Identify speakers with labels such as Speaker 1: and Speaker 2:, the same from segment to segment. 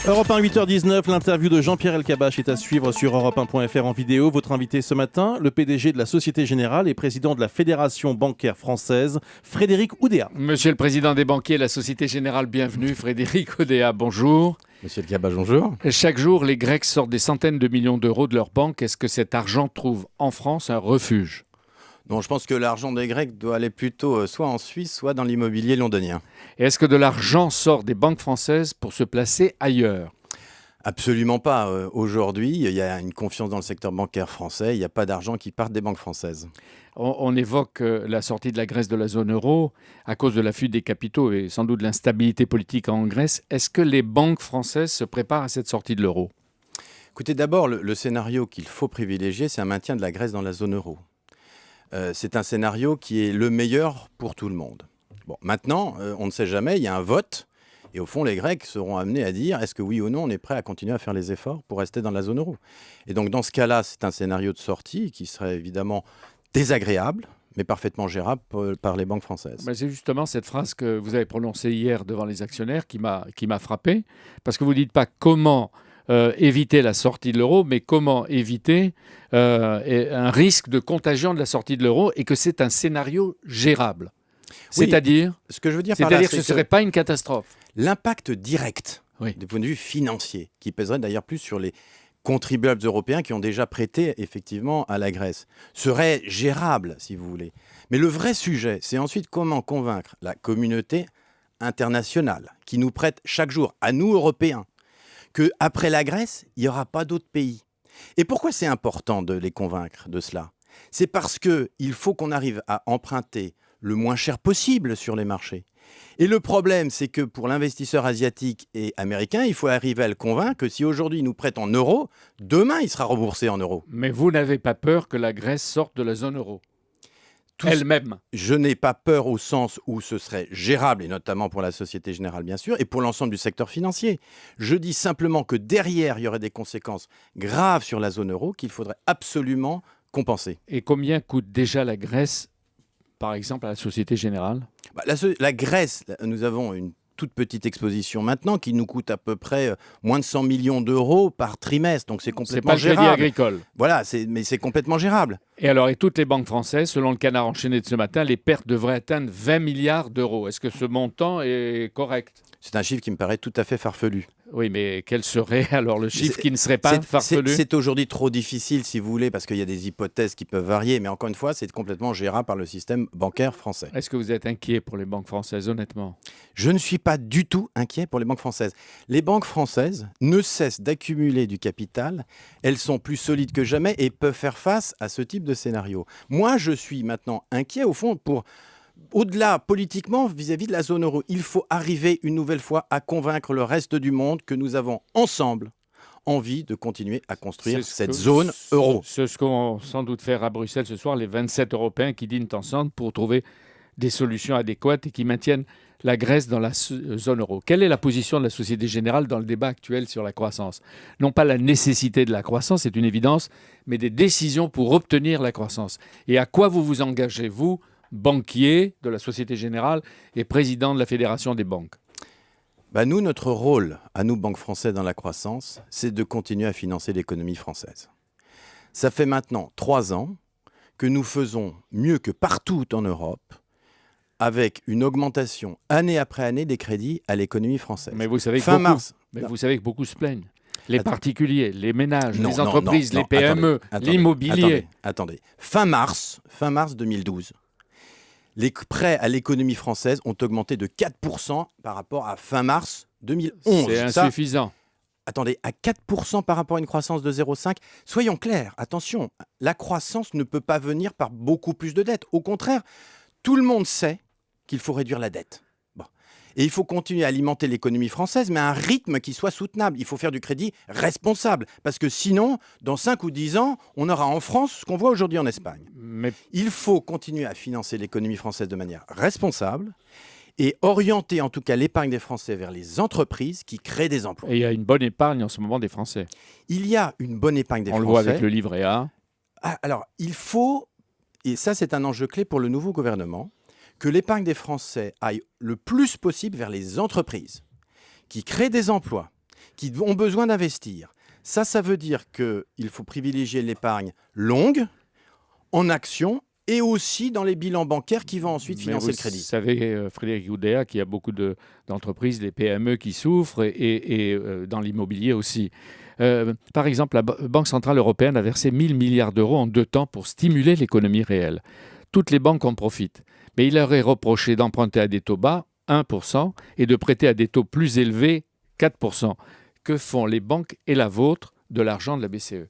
Speaker 1: Europe 1, 8h19, l'interview de Jean-Pierre Elkabbach est à suivre sur europe1.fr en vidéo. Votre invité ce matin, le PDG de la Société Générale et président de la Fédération bancaire française, Frédéric Oudéa.
Speaker 2: Monsieur le président des banquiers, la Société Générale, bienvenue. Frédéric Oudéa, bonjour.
Speaker 3: Monsieur Elkabbach, bonjour.
Speaker 2: Chaque jour, les Grecs sortent des centaines de millions d'euros de leur banque. Est-ce que cet argent trouve en France un refuge ?
Speaker 3: Non, je pense que l'argent des Grecs doit aller plutôt soit en Suisse, soit dans l'immobilier londonien.
Speaker 2: Et est-ce que de l'argent sort des banques françaises pour se placer ailleurs ?
Speaker 3: Absolument pas. Aujourd'hui, il y a une confiance dans le secteur bancaire français. Il n'y a pas d'argent qui parte des banques françaises.
Speaker 2: On évoque la sortie de la Grèce de la zone euro à cause de la fuite des capitaux et sans doute de l'instabilité politique en Grèce. Est-ce que les banques françaises se préparent à cette sortie de l'euro ?
Speaker 3: Écoutez, d'abord, le scénario qu'il faut privilégier, c'est un maintien de la Grèce dans la zone euro. C'est un scénario qui est le meilleur pour tout le monde. Bon, maintenant, on ne sait jamais, il y a un vote. Et au fond, les Grecs seront amenés à dire est-ce que oui ou non, on est prêt à continuer à faire les efforts pour rester dans la zone euro. Et donc, dans ce cas-là, c'est un scénario de sortie qui serait évidemment désagréable, mais parfaitement gérable par les banques françaises.
Speaker 2: C'est justement cette phrase que vous avez prononcée hier devant les actionnaires qui m'a frappé. Parce que vous ne dites pas comment éviter la sortie de l'euro, mais comment éviter un risque de contagion de la sortie de l'euro et que c'est un scénario gérable.
Speaker 3: Oui,
Speaker 2: C'est-à-dire
Speaker 3: ce que je veux dire
Speaker 2: que ce ne serait pas une catastrophe.
Speaker 3: L'impact direct, du point de vue financier, qui pèserait d'ailleurs plus sur les contribuables européens qui ont déjà prêté effectivement à la Grèce, serait gérable, si vous voulez. Mais le vrai sujet, c'est ensuite comment convaincre la communauté internationale qui nous prête chaque jour, à nous Européens, qu'après la Grèce, il n'y aura pas d'autres pays. Et pourquoi c'est important de les convaincre de cela ? C'est parce qu'il faut qu'on arrive à emprunter le moins cher possible sur les marchés. Et le problème, c'est que pour l'investisseur asiatique et américain, il faut arriver à le convaincre que si aujourd'hui il nous prête en euros, demain il sera remboursé en euros.
Speaker 2: Mais vous n'avez pas peur que la Grèce sorte de la zone euro elle-même ?
Speaker 3: Je n'ai pas peur au sens où ce serait gérable, et notamment pour la Société Générale bien sûr, et pour l'ensemble du secteur financier. Je dis simplement que derrière, il y aurait des conséquences graves sur la zone euro qu'il faudrait absolument compenser.
Speaker 2: Et combien coûte déjà la Grèce, par exemple, à la Société Générale ?
Speaker 3: La Grèce, nous avons une toute petite exposition maintenant qui nous coûte à peu près moins de 100 millions d'euros par trimestre. Donc c'est complètement gérable.
Speaker 2: C'est pas le Crédit Agricole.
Speaker 3: Voilà, mais c'est complètement gérable.
Speaker 2: Et toutes les banques françaises, selon le Canard enchaîné de ce matin, les pertes devraient atteindre 20 milliards d'euros. Est-ce que ce montant est correct ?
Speaker 3: C'est un chiffre qui me paraît tout à fait farfelu.
Speaker 2: Oui, mais quel serait alors le chiffre qui ne serait pas farfelu ?
Speaker 3: C'est aujourd'hui trop difficile, si vous voulez, parce qu'il y a des hypothèses qui peuvent varier. Mais encore une fois, c'est complètement gérable par le système bancaire français.
Speaker 2: Est-ce que vous êtes inquiet pour les banques françaises, honnêtement ?
Speaker 3: Je ne suis pas du tout inquiet pour les banques françaises. Les banques françaises ne cessent d'accumuler du capital. Elles sont plus solides que jamais et peuvent faire face à ce type de scénario. Moi, je suis maintenant inquiet, au fond, au-delà, politiquement, vis-à-vis de la zone euro. Il faut arriver une nouvelle fois à convaincre le reste du monde que nous avons ensemble envie de continuer à construire cette zone euro.
Speaker 2: C'est ce qu'on va sans doute faire à Bruxelles ce soir, les 27 Européens qui dînent ensemble pour trouver des solutions adéquates et qui maintiennent la Grèce dans la zone euro. Quelle est la position de la Société Générale dans le débat actuel sur la croissance ? Non pas la nécessité de la croissance, c'est une évidence, mais des décisions pour obtenir la croissance. Et à quoi vous vous engagez, vous, banquier de la Société Générale et président de la Fédération des banques ?
Speaker 3: Nous, notre rôle, à nous, banques françaises, dans la croissance, c'est de continuer à financer l'économie française. Ça fait maintenant 3 ans que nous faisons mieux que partout en Europe, avec une augmentation année après année des crédits à l'économie française.
Speaker 2: Mais vous savez que beaucoup se plaignent. Les particuliers, les ménages, les entreprises, les PME, l'immobilier.
Speaker 3: Attendez. Fin mars 2012, les prêts à l'économie française ont augmenté de 4% par rapport à fin mars 2011.
Speaker 2: C'est insuffisant.
Speaker 3: Attendez, à 4% par rapport à une croissance de 0,5%. Soyons clairs, attention, la croissance ne peut pas venir par beaucoup plus de dettes. Au contraire, tout le monde sait qu'il faut réduire la dette. Et il faut continuer à alimenter l'économie française, mais à un rythme qui soit soutenable. Il faut faire du crédit responsable, parce que sinon, dans 5 ou 10 ans, on aura en France ce qu'on voit aujourd'hui en Espagne. Il faut continuer à financer l'économie française de manière responsable et orienter en tout cas l'épargne des Français vers les entreprises qui créent des emplois.
Speaker 2: Et il y a une bonne épargne en ce moment des Français.
Speaker 3: Il y a une bonne épargne des Français.
Speaker 2: On le voit avec le livret A.
Speaker 3: Alors, il faut, et ça c'est un enjeu clé pour le nouveau gouvernement, que l'épargne des Français aille le plus possible vers les entreprises qui créent des emplois, qui ont besoin d'investir. Ça veut dire qu'il faut privilégier l'épargne longue, en actions, et aussi dans les bilans bancaires qui vont ensuite financer le crédit.
Speaker 2: Vous savez, Frédéric Oudéa, qu'il y a beaucoup d'entreprises, des PME qui souffrent, et dans l'immobilier aussi. Par exemple, la Banque Centrale Européenne a versé 1 000 milliards d'euros en 2 temps pour stimuler l'économie réelle. Toutes les banques en profitent. Mais il leur est reproché d'emprunter à des taux bas, 1%, et de prêter à des taux plus élevés, 4%. Que font les banques et la vôtre de l'argent de la BCE ?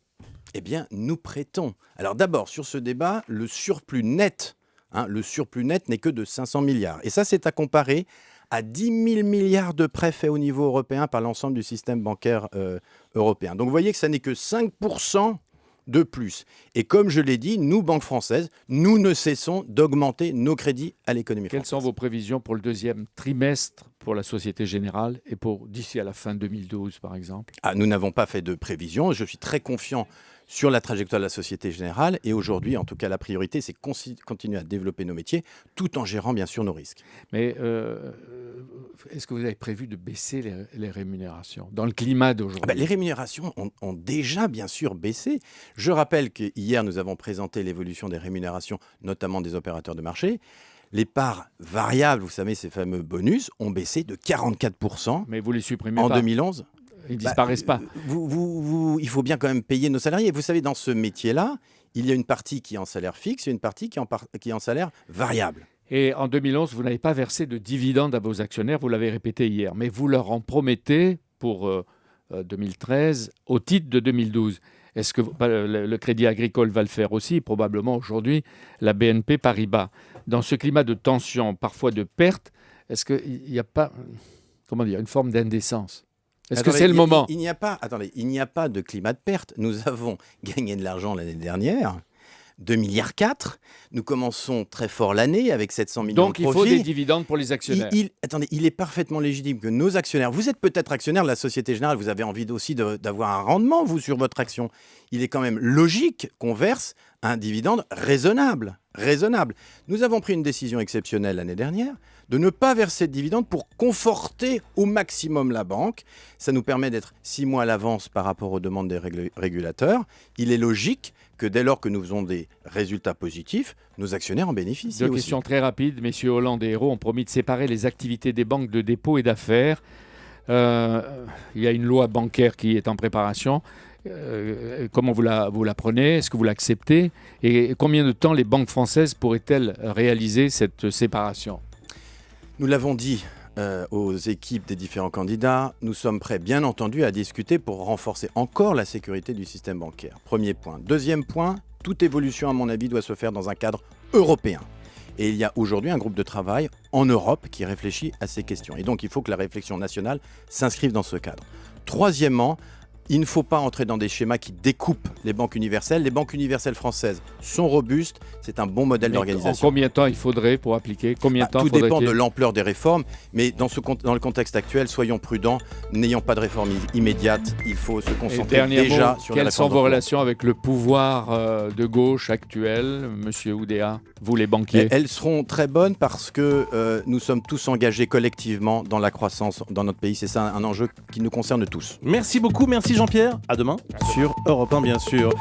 Speaker 3: Eh bien, nous prêtons. Alors d'abord, sur ce débat, le surplus net n'est que de 500 milliards. Et ça, c'est à comparer à 10 000 milliards de prêts faits au niveau européen par l'ensemble du système bancaire européen. Donc vous voyez que ça n'est que 5% de plus. Et comme je l'ai dit, nous, Banque française, nous ne cessons d'augmenter nos crédits à l'économie française.
Speaker 2: Quelles sont vos prévisions pour le 2e trimestre pour la Société Générale et pour d'ici à la fin 2012, par exemple ?
Speaker 3: Nous n'avons pas fait de prévisions. Je suis très confiant sur la trajectoire de la Société Générale. Et aujourd'hui, en tout cas, la priorité, c'est continuer à développer nos métiers tout en gérant, bien sûr, nos risques.
Speaker 2: Mais est-ce que vous avez prévu de baisser les rémunérations dans le climat d'aujourd'hui ?
Speaker 3: Les rémunérations ont déjà, bien sûr, baissé. Je rappelle qu'hier, nous avons présenté l'évolution des rémunérations, notamment des opérateurs de marché. Les parts variables, vous savez, ces fameux bonus, ont baissé de 44%.
Speaker 2: Mais vous les supprimez
Speaker 3: en
Speaker 2: pas.
Speaker 3: 2011.
Speaker 2: Ils disparaissent pas.
Speaker 3: Il faut bien quand même payer nos salariés. Vous savez, dans ce métier-là, il y a une partie qui est en salaire fixe et une partie qui est en salaire variable.
Speaker 2: Et en 2011, vous n'avez pas versé de dividendes à vos actionnaires, vous l'avez répété hier, mais vous leur en promettez pour 2013 au titre de 2012. Est-ce que le Crédit Agricole va le faire aussi ? Probablement aujourd'hui, la BNP Paribas. Dans ce climat de tension, parfois de perte, est-ce qu'il n'y a pas une forme d'indécence ? Est-ce que c'est le moment ?
Speaker 3: Il n'y a pas de climat de perte. Nous avons gagné de l'argent l'année dernière, 2,4 milliards. Nous commençons très fort l'année avec 700 millions de profits.
Speaker 2: Donc il faut des dividendes pour les actionnaires.
Speaker 3: Il est parfaitement légitime que nos actionnaires, vous êtes peut-être actionnaire de la Société Générale, vous avez envie aussi d'avoir un rendement, vous, sur votre action. Il est quand même logique qu'on verse un dividende raisonnable. Nous avons pris une décision exceptionnelle l'année dernière de ne pas verser de dividendes pour conforter au maximum la banque. Ça nous permet d'être 6 mois à l'avance par rapport aux demandes des régulateurs. Il est logique que dès lors que nous faisons des résultats positifs, nos actionnaires en bénéficient.
Speaker 2: Deux questions très rapides. Messieurs Hollande et Hérault ont promis de séparer les activités des banques de dépôt et d'affaires. Il y a une loi bancaire qui est en préparation. Comment vous la prenez ? Est-ce que vous l'acceptez ? Et combien de temps les banques françaises pourraient-elles réaliser cette séparation ?
Speaker 3: Nous l'avons dit aux équipes des différents candidats, nous sommes prêts, bien entendu, à discuter pour renforcer encore la sécurité du système bancaire. Premier point. Deuxième point, toute évolution, à mon avis, doit se faire dans un cadre européen. Et il y a aujourd'hui un groupe de travail en Europe qui réfléchit à ces questions. Et donc, il faut que la réflexion nationale s'inscrive dans ce cadre. Troisièmement, il ne faut pas entrer dans des schémas qui découpent les banques universelles. Les banques universelles françaises sont robustes. C'est un bon modèle d'organisation.
Speaker 2: En combien de temps il faudrait pour appliquer ?
Speaker 3: Tout dépend de l'ampleur des réformes. Mais dans le contexte actuel, soyons prudents. N'ayons pas de réforme immédiate. Il faut se concentrer déjà sur la réforme.
Speaker 2: Quelles sont vos relations avec le pouvoir de gauche actuel, Monsieur Oudéa, vous les banquiers ?
Speaker 3: Elles seront très bonnes parce que nous sommes tous engagés collectivement dans la croissance dans notre pays. C'est ça un enjeu qui nous concerne tous.
Speaker 1: Merci beaucoup, merci Jean-Pierre. À demain sur Europe 1, bien sûr.